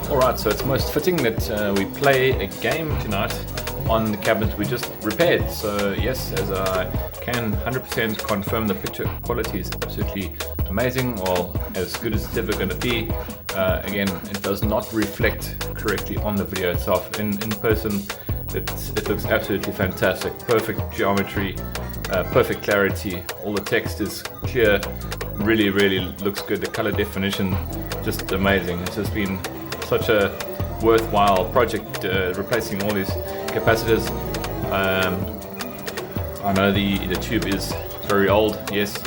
Alright, so it's most fitting that we play a game tonight on the cabinet we just repaired. So yes, as I can 100% confirm, the picture quality is absolutely amazing, or as good as it's ever going to be. Again, it does not reflect correctly on the video itself. In person, it looks absolutely fantastic. Perfect geometry, perfect clarity, all the text is clear, really looks good. The color definition, just amazing. It's just been such a worthwhile project, replacing all these capacitors. I know the tube is very old, yes,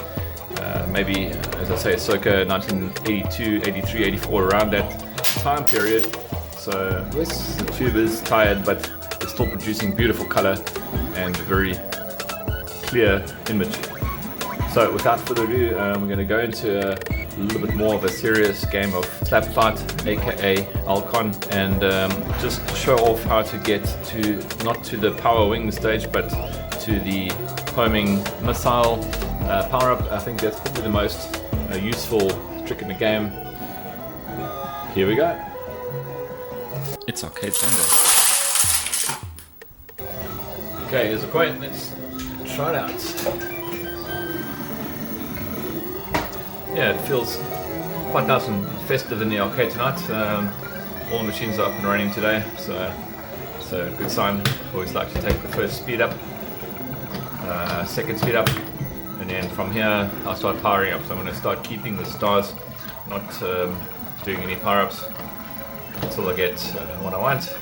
maybe, as I say, circa 1982, 83, 84, around that time period. So yes, the tube is tired, but it's still producing beautiful color and very clear image. So without further ado, we're going to go into a little bit more of a serious game of slapfight, aka Alcon, and just show off how to get to, not to the power wing stage, but to the homing missile power up. I think that's probably the most useful trick in the game. Here we go. It's Arcade Sunday. Okay, here's a quote. Let's try it out. Yeah, it feels quite nice and festive in the arcade tonight. All the machines are up and running today, so it's a good sign. Always like to take the first speed up, second speed up, and then from here I'll start powering up. So I'm going to start keeping the stars, not doing any power-ups until I get what I want.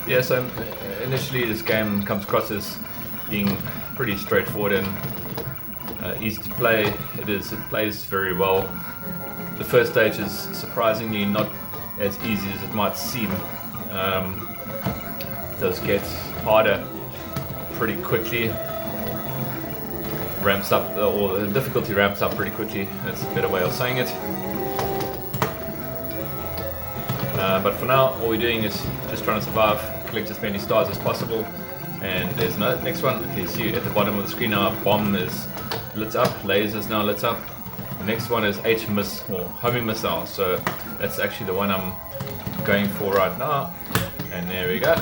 Yeah, so initially this game comes across as being pretty straightforward and easy to play. It plays very well. The first stage is surprisingly not as easy as it might seem. It does get harder pretty quickly. Ramps up, or the difficulty ramps up pretty quickly. That's a better way of saying it. But for now, all we're doing is just trying to survive, collect as many stars as possible. And there's no next one. Okay, see at the bottom of the screen now, bomb is lit up, lasers now lit up. The next one is homing missile, so that's actually the one I'm going for right now. And there we go.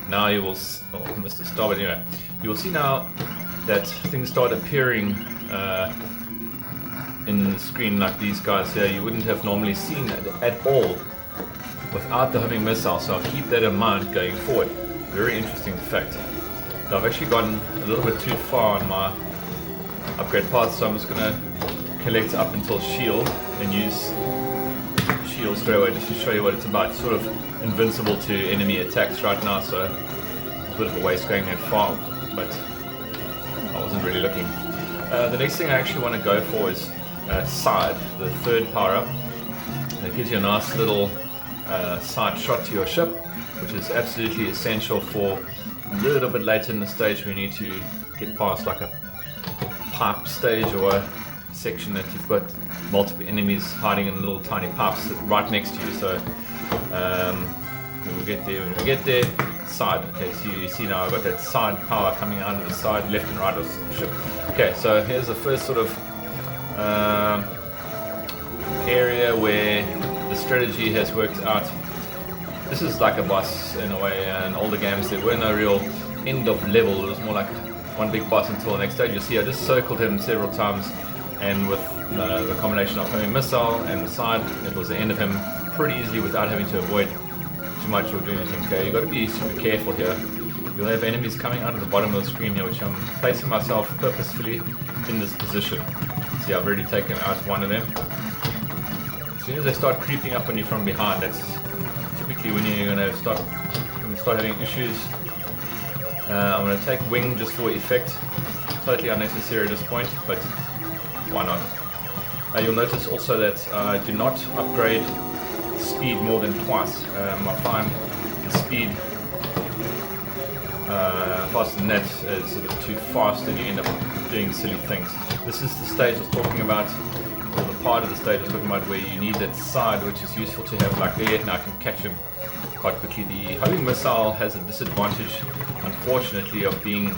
Now you will, missed the star, but anyway, you will see now that things start appearing in the screen like these guys here. You wouldn't have normally seen it at all without the homing missile, so I'll keep that in mind going forward. Very interesting fact. So I've actually gone a little bit too far on my upgrade path, so I'm just going to collect up until shield and use shield straight away just to show you what it's about. It's sort of invincible to enemy attacks right now, so it's a bit of a waste going that far, but I wasn't really looking. The next thing I actually want to go for is side, the third power up. That gives you a nice little side shot to your ship, which is absolutely essential for a little bit later in the stage. We need to get past like a pipe stage or a section that you've got multiple enemies hiding in little tiny pipes right next to you. So we'll get there when we get there. Side. Okay, so you see now I've got that side power coming out of the side, left and right of the ship. Okay, so here's the first sort of area where the strategy has worked out. This is like a boss in a way. In older games there were no real end of level. It was more like one big boss until the next stage. You see I just circled him several times, and with the combination of homing missile and the side, it was the end of him pretty easily without having to avoid too much or doing anything. Okay, you've got to be super careful here. You'll have enemies coming out of the bottom of the screen here, which I'm placing myself purposefully in this position. See, I've already taken out one of them. As soon as they start creeping up on you from behind, that's typically when you're going to start having issues. I'm going to take wing just for effect. Totally unnecessary at this point, but why not? You'll notice also that I do not upgrade speed more than twice. I find the speed faster than that is a bit too fast and you end up doing silly things. This is the stage I was talking about, or the part of the stage I was talking about where you need that side, which is useful to have like there. Now I can catch him quite quickly. The homing missile has a disadvantage, unfortunately, of being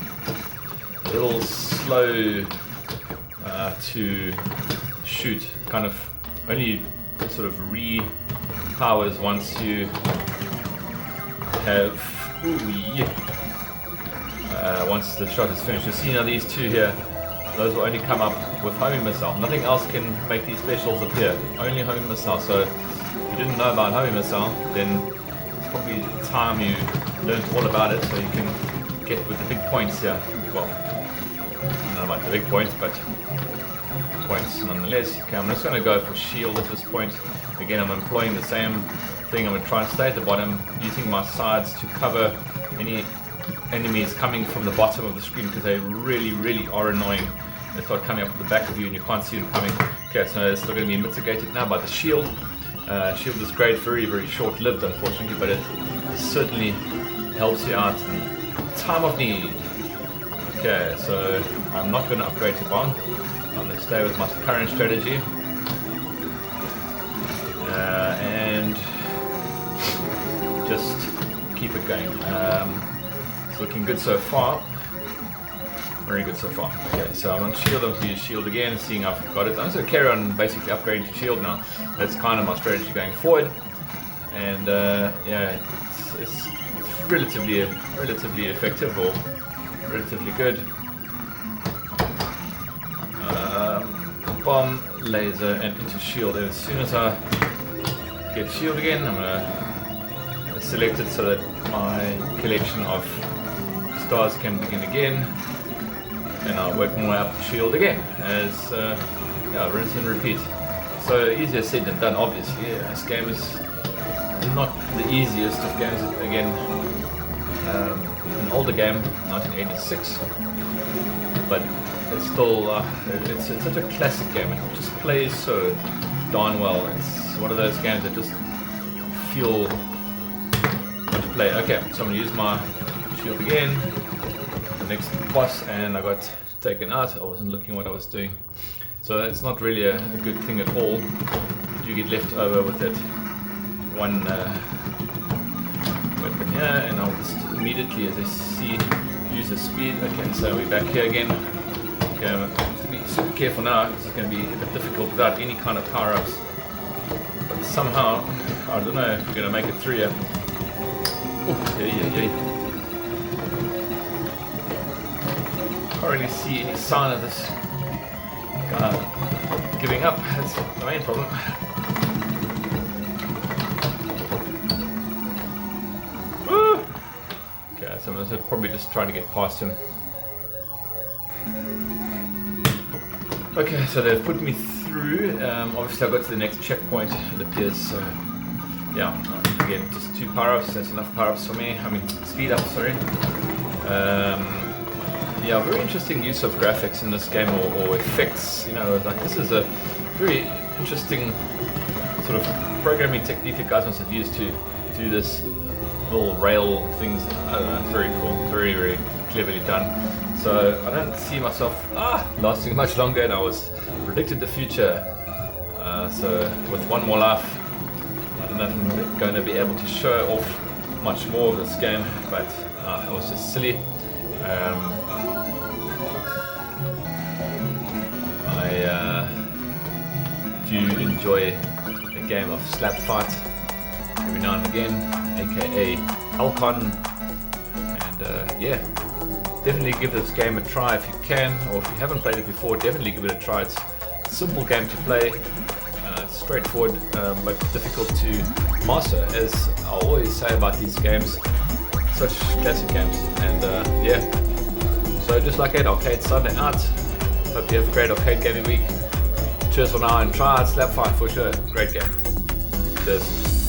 a little slow to shoot. Kind of only sort of re-powers once you have, once the shot is finished. You'll see now these two here, those will only come up with homing missile. Nothing else can make these specials appear, only homing missile. So if you didn't know about homing missile, then it's probably time you learned all about it, so you can get with the big points here. Well, I don't know about the big points, but points nonetheless. Okay, I'm just going to go for shield at this point. Again, I'm employing the same thing. I'm going to try and stay at the bottom, using my sides to cover any enemies coming from the bottom of the screen, because they really are annoying. They start coming up at the back of you and you can't see them coming. Okay, so it's still going to be mitigated now by the shield. Shield is great, very short-lived unfortunately, but it certainly helps you out in time of need. Okay, so I'm not going to upgrade to bomb. I'm going to stay with my current strategy. And just keep it going. It's looking good so far. Very good so far. Okay, so I'm on shield. I'm going to use shield again, seeing I've got it. I'm just going to carry on basically upgrading to shield now. That's kind of my strategy going forward. And yeah, it's relatively effective, or relatively good. Bomb, laser, and into shield. And as soon as I get shield again, I'm going to select it so that my collection of stars can begin again. And I'll work my way up to shield again, as yeah, rinse and repeat. So easier said than done, obviously. This game is not the easiest of games. Again, an older game, 1986, but it's still it's such a classic game. It just plays so darn well. It's one of those games that just feel want to play. Okay, so I'm going to use my shield again. The next boss, and I got taken out. I wasn't looking what I was doing, so that's not really a good thing at all. You do get left over with that one weapon here, and I'll just immediately, as I see, use the speed. Okay, so we're back here again. Okay, I have to be super careful now. This is going to be a bit difficult without any kind of power-ups, but somehow I don't know if we're going to make it through here. Oh, yeah. Can't really see any sign of this guy giving up. That's the main problem. Woo! Okay, so I'm going to probably just try to get past him. Okay, so they've put me through. Obviously I got to the next checkpoint, it appears. So yeah, again, just 2 power-ups. That's enough power-ups for me. I mean, speed up, sorry. Yeah, very interesting use of graphics in this game, or effects. You know, like this is a very interesting sort of programming technique that guys must have used to do this little rail things. I don't know, it's very cool, very cleverly done. So I don't see myself lasting much longer, and I was predicted the future. So with one more life, I don't know if I'm going to be able to show off much more of this game, but it was just silly. I do enjoy a game of slapfight every now and again, aka Alcon, and yeah, definitely give this game a try if you can, or if you haven't played it before, definitely give it a try. It's a simple game to play, straightforward, but difficult to master, as I always say about these games, such classic games. And yeah, so just like that, Arcade Sunday out. Hope you have a great arcade gaming week. Cheers for now, and try out Slapfight for sure. Great game. Cheers.